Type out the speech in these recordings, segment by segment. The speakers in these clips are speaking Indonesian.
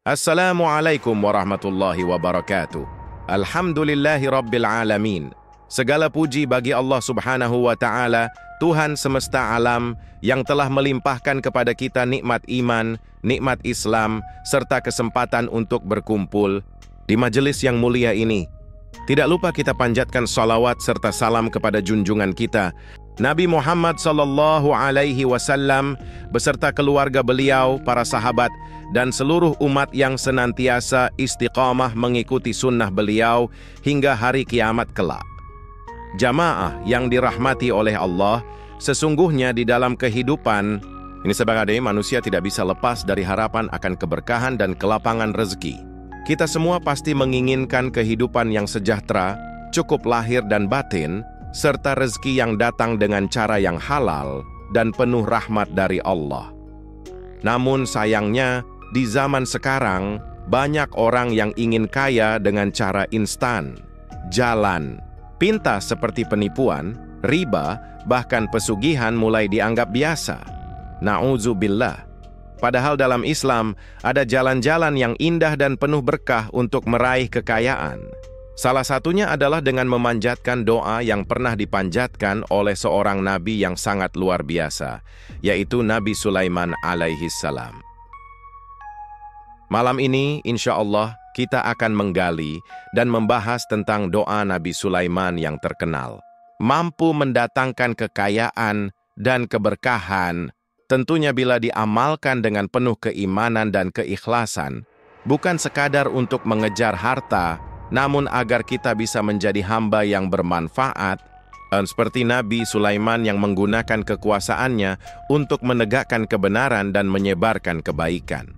Assalamualaikum warahmatullahi wabarakatuh. Alhamdulillahi rabbil alamin. Segala puji bagi Allah subhanahu wa ta'ala, Tuhan semesta alam yang telah melimpahkan kepada kita nikmat iman, nikmat Islam, serta kesempatan untuk berkumpul di majelis yang mulia ini. Tidak lupa kita panjatkan salawat serta salam kepada junjungan kita, Nabi Muhammad sallallahu alaihi wasallam beserta keluarga beliau, para sahabat, dan seluruh umat yang senantiasa istiqamah mengikuti sunnah beliau hingga hari kiamat kelak. Jamaah yang dirahmati oleh Allah, sesungguhnya di dalam kehidupan ini sebagai manusia tidak bisa lepas dari harapan akan keberkahan dan kelapangan rezeki. Kita semua pasti menginginkan kehidupan yang sejahtera, cukup lahir dan batin, serta rezeki yang datang dengan cara yang halal dan penuh rahmat dari Allah. Namun sayangnya, di zaman sekarang, banyak orang yang ingin kaya dengan cara instan, jalan, pintas seperti penipuan, riba, bahkan pesugihan mulai dianggap biasa. Na'udzubillah. Padahal dalam Islam, ada jalan-jalan yang indah dan penuh berkah untuk meraih kekayaan. Salah satunya adalah dengan memanjatkan doa yang pernah dipanjatkan oleh seorang nabi yang sangat luar biasa, yaitu Nabi Sulaiman alaihi salam. Malam ini, insya Allah, kita akan menggali dan membahas tentang doa Nabi Sulaiman yang terkenal. Mampu mendatangkan kekayaan dan keberkahan, tentunya bila diamalkan dengan penuh keimanan dan keikhlasan, bukan sekadar untuk mengejar harta, namun agar kita bisa menjadi hamba yang bermanfaat, seperti Nabi Sulaiman yang menggunakan kekuasaannya untuk menegakkan kebenaran dan menyebarkan kebaikan.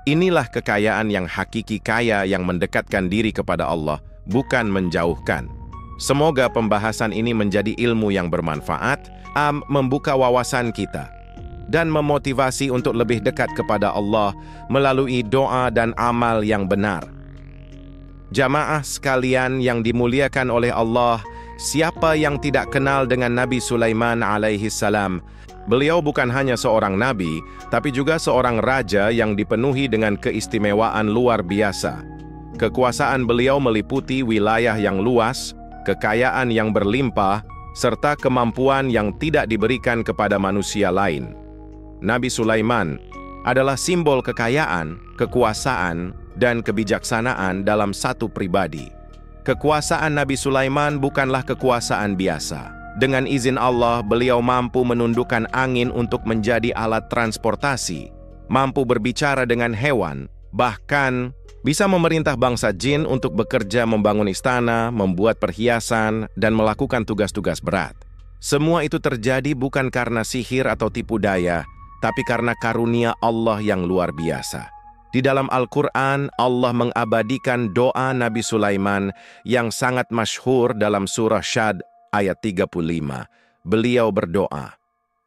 Inilah kekayaan yang hakiki, kaya yang mendekatkan diri kepada Allah, bukan menjauhkan. Semoga pembahasan ini menjadi ilmu yang bermanfaat, membuka wawasan kita, dan memotivasi untuk lebih dekat kepada Allah melalui doa dan amal yang benar. Jamaah sekalian yang dimuliakan oleh Allah, siapa yang tidak kenal dengan Nabi Sulaiman alaihi salam? Beliau bukan hanya seorang nabi, tapi juga seorang raja yang dipenuhi dengan keistimewaan luar biasa. Kekuasaan beliau meliputi wilayah yang luas, kekayaan yang berlimpah, serta kemampuan yang tidak diberikan kepada manusia lain. Nabi Sulaiman adalah simbol kekayaan, kekuasaan, dan kebijaksanaan dalam satu pribadi. Kekuasaan Nabi Sulaiman bukanlah kekuasaan biasa. Dengan izin Allah, beliau mampu menundukkan angin untuk menjadi alat transportasi, mampu berbicara dengan hewan, bahkan bisa memerintah bangsa jin untuk bekerja membangun istana, membuat perhiasan, dan melakukan tugas-tugas berat. Semua itu terjadi bukan karena sihir atau tipu daya, tapi karena karunia Allah yang luar biasa. Di dalam Al-Quran, Allah mengabadikan doa Nabi Sulaiman yang sangat masyhur dalam surah Syad ayat 35. Beliau berdoa,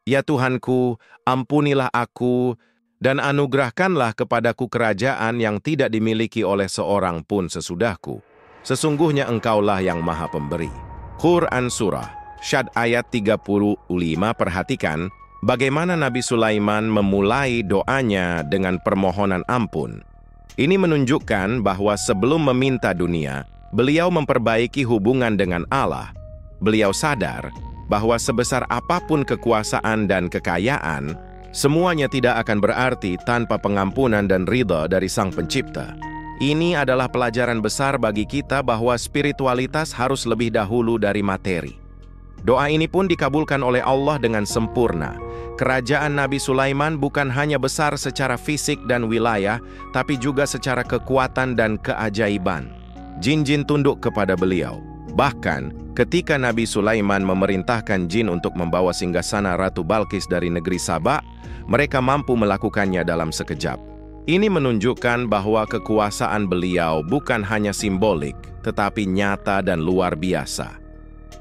"Ya Tuhanku, ampunilah aku dan anugerahkanlah kepadaku kerajaan yang tidak dimiliki oleh seorang pun sesudahku. Sesungguhnya Engkaulah yang Maha Pemberi." Quran Surah Syad ayat 35. Perhatikan bagaimana Nabi Sulaiman memulai doanya dengan permohonan ampun. Ini menunjukkan bahwa sebelum meminta dunia, beliau memperbaiki hubungan dengan Allah. Beliau sadar bahwa sebesar apapun kekuasaan dan kekayaan, semuanya tidak akan berarti tanpa pengampunan dan ridha dari Sang Pencipta. Ini adalah pelajaran besar bagi kita bahwa spiritualitas harus lebih dahulu dari materi. Doa ini pun dikabulkan oleh Allah dengan sempurna. Kerajaan Nabi Sulaiman bukan hanya besar secara fisik dan wilayah, tapi juga secara kekuatan dan keajaiban. Jin-jin tunduk kepada beliau. Bahkan, ketika Nabi Sulaiman memerintahkan jin untuk membawa singgasana Ratu Balqis dari negeri Sabak, mereka mampu melakukannya dalam sekejap. Ini menunjukkan bahwa kekuasaan beliau bukan hanya simbolik, tetapi nyata dan luar biasa.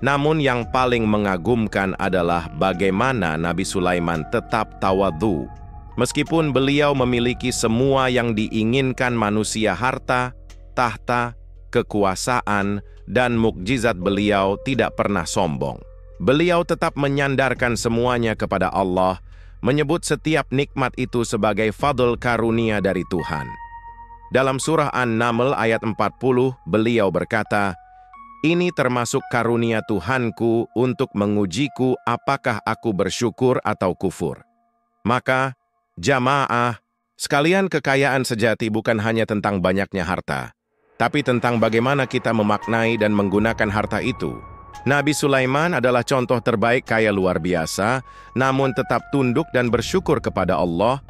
Namun yang paling mengagumkan adalah bagaimana Nabi Sulaiman tetap tawadhu. Meskipun beliau memiliki semua yang diinginkan manusia, harta, tahta, kekuasaan, dan mukjizat, beliau tidak pernah sombong. Beliau tetap menyandarkan semuanya kepada Allah, menyebut setiap nikmat itu sebagai fadl karunia dari Tuhan. Dalam surah An-Naml ayat 40, beliau berkata, "Ini termasuk karunia Tuhanku untuk mengujiku apakah aku bersyukur atau kufur." Maka, jamaah, sekalian kekayaan sejati bukan hanya tentang banyaknya harta, tapi tentang bagaimana kita memaknai dan menggunakan harta itu. Nabi Sulaiman adalah contoh terbaik kaya luar biasa, namun tetap tunduk dan bersyukur kepada Allah.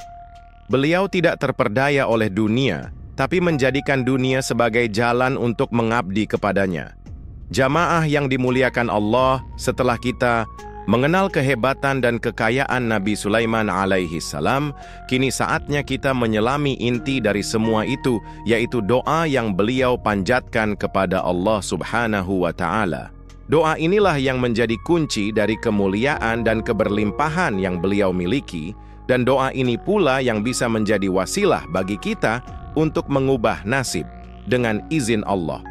Beliau tidak terperdaya oleh dunia, tapi menjadikan dunia sebagai jalan untuk mengabdi kepadanya. Jamaah yang dimuliakan Allah, setelah kita mengenal kehebatan dan kekayaan Nabi Sulaiman alaihi salam, kini saatnya kita menyelami inti dari semua itu, yaitu doa yang beliau panjatkan kepada Allah Subhanahu wa Ta'ala. Doa inilah yang menjadi kunci dari kemuliaan dan keberlimpahan yang beliau miliki, dan doa ini pula yang bisa menjadi wasilah bagi kita untuk mengubah nasib dengan izin Allah.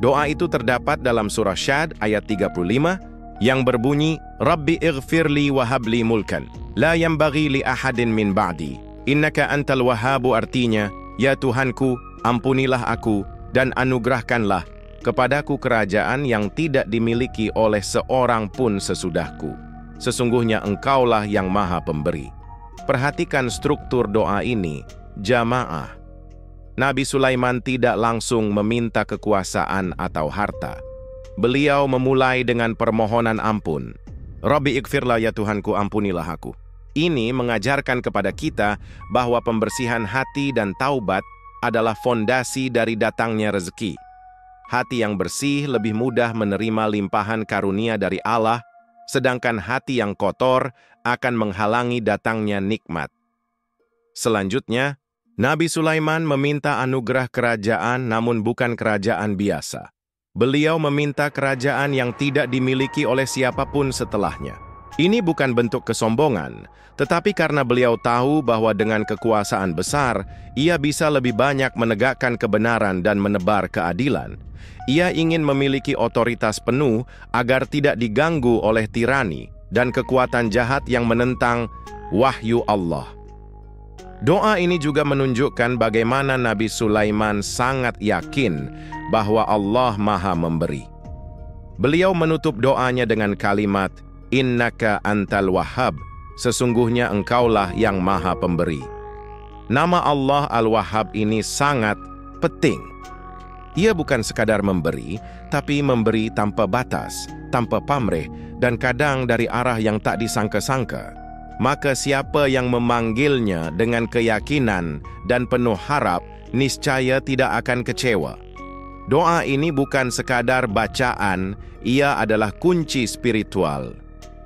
Doa itu terdapat dalam surah Syad ayat 35 yang berbunyi, "Rabbi ighfirli wa habli mulkan, la yanbaghi li ahadin min ba'di, innaka antal wahhabu." Artinya, ya Tuhanku, ampunilah aku dan anugerahkanlah kepadaku kerajaan yang tidak dimiliki oleh seorang pun sesudahku. Sesungguhnya Engkaulah yang Maha Pemberi. Perhatikan struktur doa ini, jamaah. Nabi Sulaiman tidak langsung meminta kekuasaan atau harta. Beliau memulai dengan permohonan ampun. Rabbi ighfirlah, ya Tuhanku, ampunilah aku. Ini mengajarkan kepada kita bahwa pembersihan hati dan taubat adalah fondasi dari datangnya rezeki. Hati yang bersih lebih mudah menerima limpahan karunia dari Allah, sedangkan hati yang kotor akan menghalangi datangnya nikmat. Selanjutnya, Nabi Sulaiman meminta anugerah kerajaan, namun bukan kerajaan biasa. Beliau meminta kerajaan yang tidak dimiliki oleh siapapun setelahnya. Ini bukan bentuk kesombongan, tetapi karena beliau tahu bahwa dengan kekuasaan besar, ia bisa lebih banyak menegakkan kebenaran dan menebar keadilan. Ia ingin memiliki otoritas penuh agar tidak diganggu oleh tirani dan kekuatan jahat yang menentang wahyu Allah. Doa ini juga menunjukkan bagaimana Nabi Sulaiman sangat yakin bahwa Allah Maha Memberi. Beliau menutup doanya dengan kalimat, "Innaka antal wahhab," sesungguhnya Engkaulah yang Maha Pemberi. Nama Allah Al-Wahhab ini sangat penting. Ia bukan sekadar memberi, tapi memberi tanpa batas, tanpa pamrih, dan kadang dari arah yang tak disangka-sangka. Maka siapa yang memanggilnya dengan keyakinan dan penuh harap, niscaya tidak akan kecewa. Doa ini bukan sekadar bacaan, ia adalah kunci spiritual.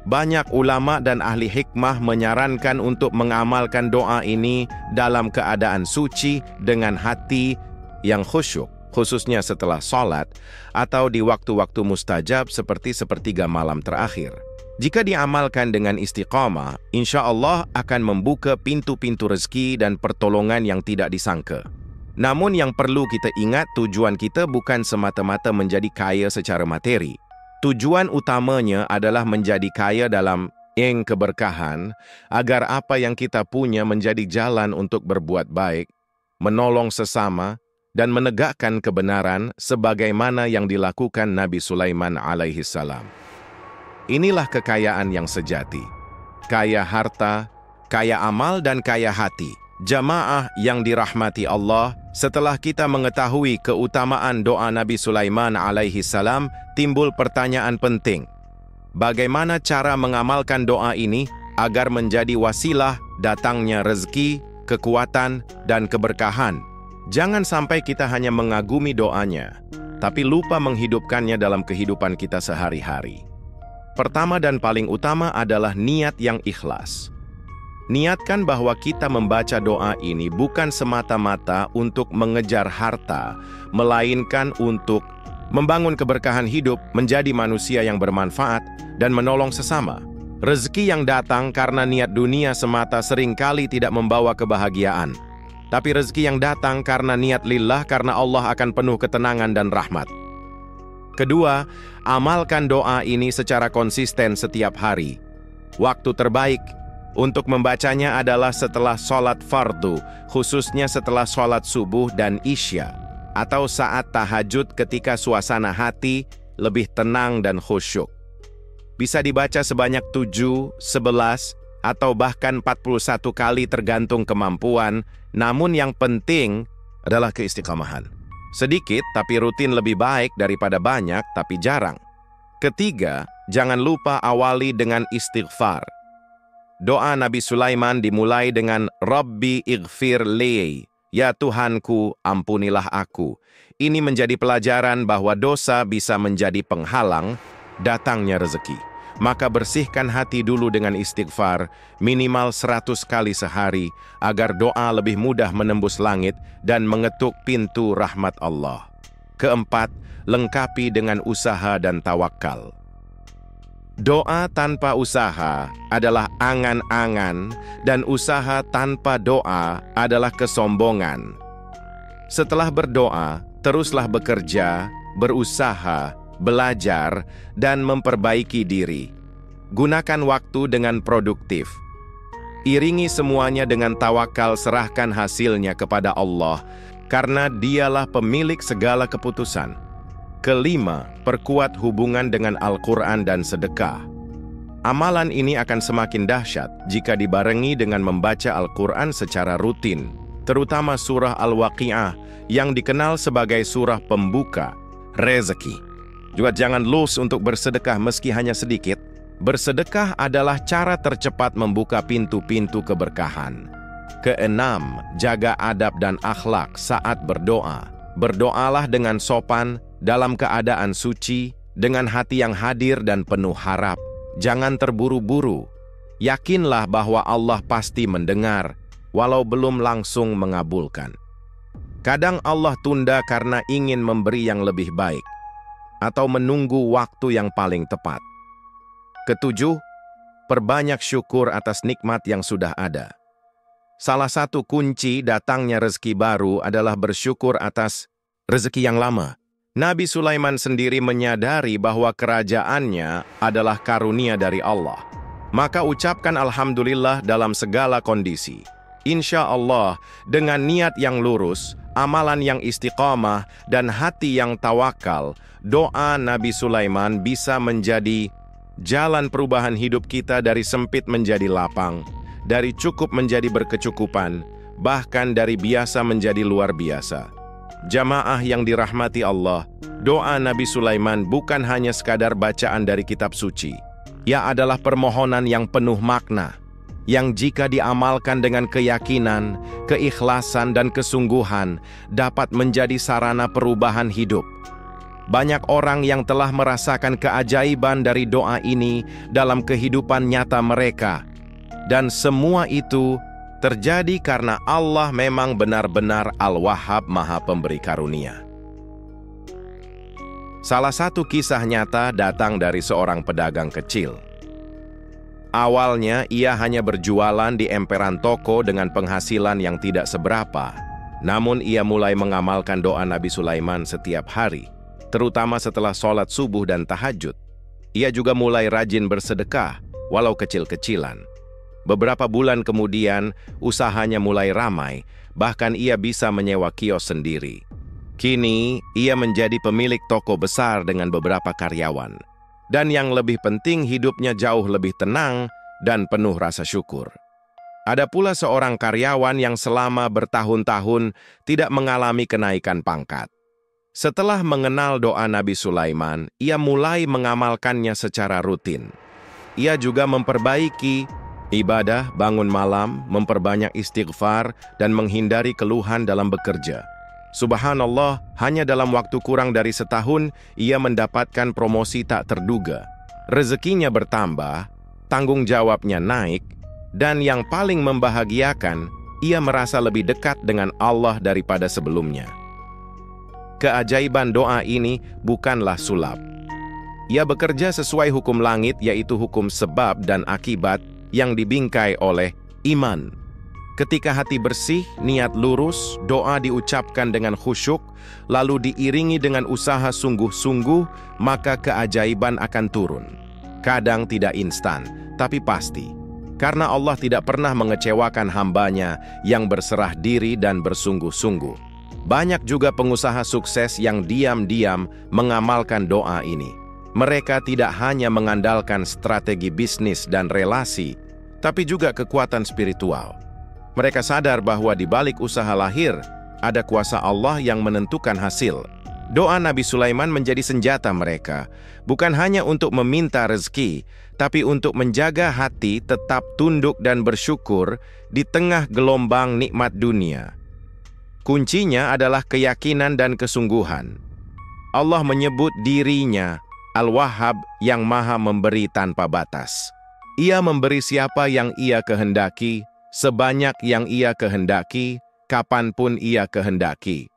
Banyak ulama dan ahli hikmah menyarankan untuk mengamalkan doa ini dalam keadaan suci dengan hati yang khusyuk, khususnya setelah sholat atau di waktu-waktu mustajab seperti sepertiga malam terakhir. Jika diamalkan dengan istiqamah, insya Allah akan membuka pintu-pintu rezeki dan pertolongan yang tidak disangka. Namun yang perlu kita ingat, tujuan kita bukan semata-mata menjadi kaya secara materi. Tujuan utamanya adalah menjadi kaya dalam keberkahan, agar apa yang kita punya menjadi jalan untuk berbuat baik, menolong sesama, dan menegakkan kebenaran sebagaimana yang dilakukan Nabi Sulaiman alaihi salam. Inilah kekayaan yang sejati. Kaya harta, kaya amal, dan kaya hati. Jamaah yang dirahmati Allah, setelah kita mengetahui keutamaan doa Nabi Sulaiman alaihi salam, timbul pertanyaan penting. Bagaimana cara mengamalkan doa ini agar menjadi wasilah datangnya rezeki, kekuatan, dan keberkahan? Jangan sampai kita hanya mengagumi doanya, tapi lupa menghidupkannya dalam kehidupan kita sehari-hari. Pertama dan paling utama adalah niat yang ikhlas. Niatkan bahwa kita membaca doa ini bukan semata-mata untuk mengejar harta, melainkan untuk membangun keberkahan hidup, menjadi manusia yang bermanfaat, dan menolong sesama. Rezeki yang datang karena niat dunia semata seringkali tidak membawa kebahagiaan. Tapi rezeki yang datang karena niat lillah, karena Allah akan penuh ketenangan dan rahmat. Kedua, amalkan doa ini secara konsisten setiap hari. Waktu terbaik Untuk membacanya adalah setelah sholat fardu, khususnya setelah sholat subuh dan isya, atau saat tahajud ketika suasana hati lebih tenang dan khusyuk. Bisa dibaca sebanyak 7, 11, atau bahkan 41 kali tergantung kemampuan, namun yang penting adalah keistiqomahan. Sedikit tapi rutin lebih baik daripada banyak tapi jarang. Ketiga, jangan lupa awali dengan istighfar. Doa Nabi Sulaiman dimulai dengan Rabbi ighfir li, ya Tuhanku, ampunilah aku. Ini menjadi pelajaran bahwa dosa bisa menjadi penghalang datangnya rezeki. Maka bersihkan hati dulu dengan istighfar, minimal 100 kali sehari, agar doa lebih mudah menembus langit dan mengetuk pintu rahmat Allah. Keempat, lengkapi dengan usaha dan tawakal. Doa tanpa usaha adalah angan-angan, dan usaha tanpa doa adalah kesombongan. Setelah berdoa, teruslah bekerja, berusaha, belajar, dan memperbaiki diri. Gunakan waktu dengan produktif. Iringi semuanya dengan tawakal, serahkan hasilnya kepada Allah, karena Dialah pemilik segala keputusan. Kelima, perkuat hubungan dengan Al-Quran dan sedekah. Amalan ini akan semakin dahsyat jika dibarengi dengan membaca Al-Quran secara rutin, terutama surah Al-Waqi'ah yang dikenal sebagai surah pembuka rezeki. Juga jangan lupa untuk bersedekah meski hanya sedikit. Bersedekah adalah cara tercepat membuka pintu-pintu keberkahan. Keenam, jaga adab dan akhlak saat berdoa. Berdoalah dengan sopan, dalam keadaan suci, dengan hati yang hadir dan penuh harap. Jangan terburu-buru. Yakinlah bahwa Allah pasti mendengar, walau belum langsung mengabulkan. Kadang Allah tunda karena ingin memberi yang lebih baik, atau menunggu waktu yang paling tepat. Ketujuh, perbanyak syukur atas nikmat yang sudah ada. Salah satu kunci datangnya rezeki baru adalah bersyukur atas rezeki yang lama. Nabi Sulaiman sendiri menyadari bahwa kerajaannya adalah karunia dari Allah. Maka ucapkan Alhamdulillah dalam segala kondisi. Insya Allah, dengan niat yang lurus, amalan yang istiqamah, dan hati yang tawakal, doa Nabi Sulaiman bisa menjadi jalan perubahan hidup kita dari sempit menjadi lapang, dari cukup menjadi berkecukupan, bahkan dari biasa menjadi luar biasa. Jamaah yang dirahmati Allah, doa Nabi Sulaiman bukan hanya sekadar bacaan dari kitab suci. Ia adalah permohonan yang penuh makna, yang jika diamalkan dengan keyakinan, keikhlasan, dan kesungguhan, dapat menjadi sarana perubahan hidup. Banyak orang yang telah merasakan keajaiban dari doa ini dalam kehidupan nyata mereka. Dan semua itu terjadi karena Allah memang benar-benar Al-Wahhab, Maha Pemberi Karunia. Salah satu kisah nyata datang dari seorang pedagang kecil. Awalnya ia hanya berjualan di emperan toko dengan penghasilan yang tidak seberapa. Namun ia mulai mengamalkan doa Nabi Sulaiman setiap hari, terutama setelah sholat subuh dan tahajud. Ia juga mulai rajin bersedekah, walau kecil-kecilan. Beberapa bulan kemudian, usahanya mulai ramai, bahkan ia bisa menyewa kios sendiri. Kini, ia menjadi pemilik toko besar dengan beberapa karyawan. Dan yang lebih penting, hidupnya jauh lebih tenang dan penuh rasa syukur. Ada pula seorang karyawan yang selama bertahun-tahun tidak mengalami kenaikan pangkat. Setelah mengenal doa Nabi Sulaiman, ia mulai mengamalkannya secara rutin. Ia juga memperbaiki ibadah, bangun malam, memperbanyak istighfar, dan menghindari keluhan dalam bekerja. Subhanallah, hanya dalam waktu kurang dari setahun, ia mendapatkan promosi tak terduga. Rezekinya bertambah, tanggung jawabnya naik, dan yang paling membahagiakan, ia merasa lebih dekat dengan Allah daripada sebelumnya. Keajaiban doa ini bukanlah sulap. Ia bekerja sesuai hukum langit, yaitu hukum sebab dan akibat yang dibingkai oleh iman. Ketika hati bersih, niat lurus, doa diucapkan dengan khusyuk, lalu diiringi dengan usaha sungguh-sungguh, maka keajaiban akan turun. Kadang tidak instan, tapi pasti. Karena Allah tidak pernah mengecewakan hambanya yang berserah diri dan bersungguh-sungguh. Banyak juga pengusaha sukses yang diam-diam mengamalkan doa ini. Mereka tidak hanya mengandalkan strategi bisnis dan relasi, tapi juga kekuatan spiritual. Mereka sadar bahwa di balik usaha lahir, ada kuasa Allah yang menentukan hasil. Doa Nabi Sulaiman menjadi senjata mereka, bukan hanya untuk meminta rezeki, tapi untuk menjaga hati tetap tunduk dan bersyukur di tengah gelombang nikmat dunia. Kuncinya adalah keyakinan dan kesungguhan. Allah menyebut dirinya Al-Wahhab yang maha memberi tanpa batas. Ia memberi siapa yang ia kehendaki, sebanyak yang ia kehendaki, kapanpun ia kehendaki.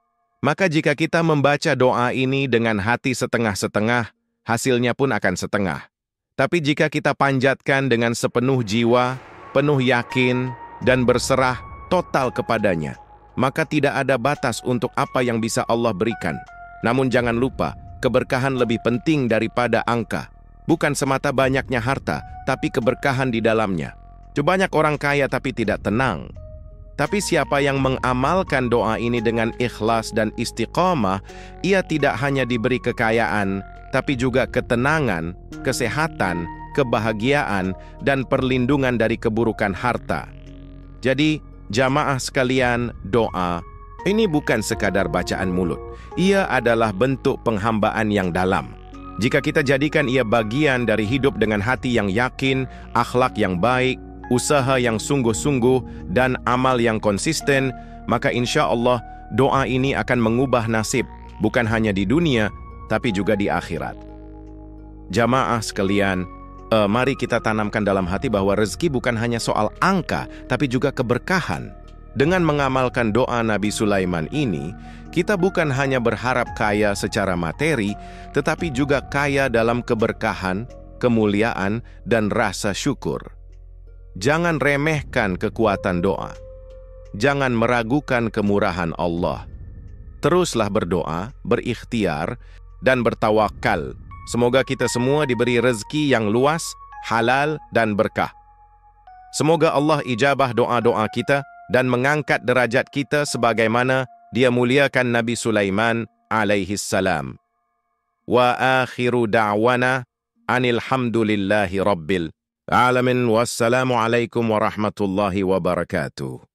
Maka jika kita membaca doa ini dengan hati setengah-setengah, hasilnya pun akan setengah. Tapi jika kita panjatkan dengan sepenuh jiwa, penuh yakin, dan berserah total kepadanya, maka tidak ada batas untuk apa yang bisa Allah berikan. Namun jangan lupa, keberkahan lebih penting daripada angka. Bukan semata banyaknya harta, tapi keberkahan di dalamnya. Banyak orang kaya tapi tidak tenang. Tapi siapa yang mengamalkan doa ini dengan ikhlas dan istiqamah, ia tidak hanya diberi kekayaan, tapi juga ketenangan, kesehatan, kebahagiaan, dan perlindungan dari keburukan harta. Jadi, jamaah sekalian, doa ini bukan sekadar bacaan mulut. Ia adalah bentuk penghambaan yang dalam. Jika kita jadikan ia bagian dari hidup dengan hati yang yakin, akhlak yang baik, usaha yang sungguh-sungguh, dan amal yang konsisten, maka insya Allah doa ini akan mengubah nasib, bukan hanya di dunia, tapi juga di akhirat. Jamaah sekalian, mari kita tanamkan dalam hati bahwa rezeki bukan hanya soal angka, tapi juga keberkahan. Dengan mengamalkan doa Nabi Sulaiman ini, kita bukan hanya berharap kaya secara materi, tetapi juga kaya dalam keberkahan, kemuliaan, dan rasa syukur. Jangan remehkan kekuatan doa. Jangan meragukan kemurahan Allah. Teruslah berdoa, berikhtiar, dan bertawakal. Semoga kita semua diberi rezeki yang luas, halal, dan berkah. Semoga Allah ijabah doa-doa kita dan mengangkat derajat kita sebagaimana Dia muliakan Nabi Sulaiman alaihi salam. Wa akhiru da'wana anil hamdulillahi rabbil alamin. Wassalamualaikum warahmatullahi wabarakatuh.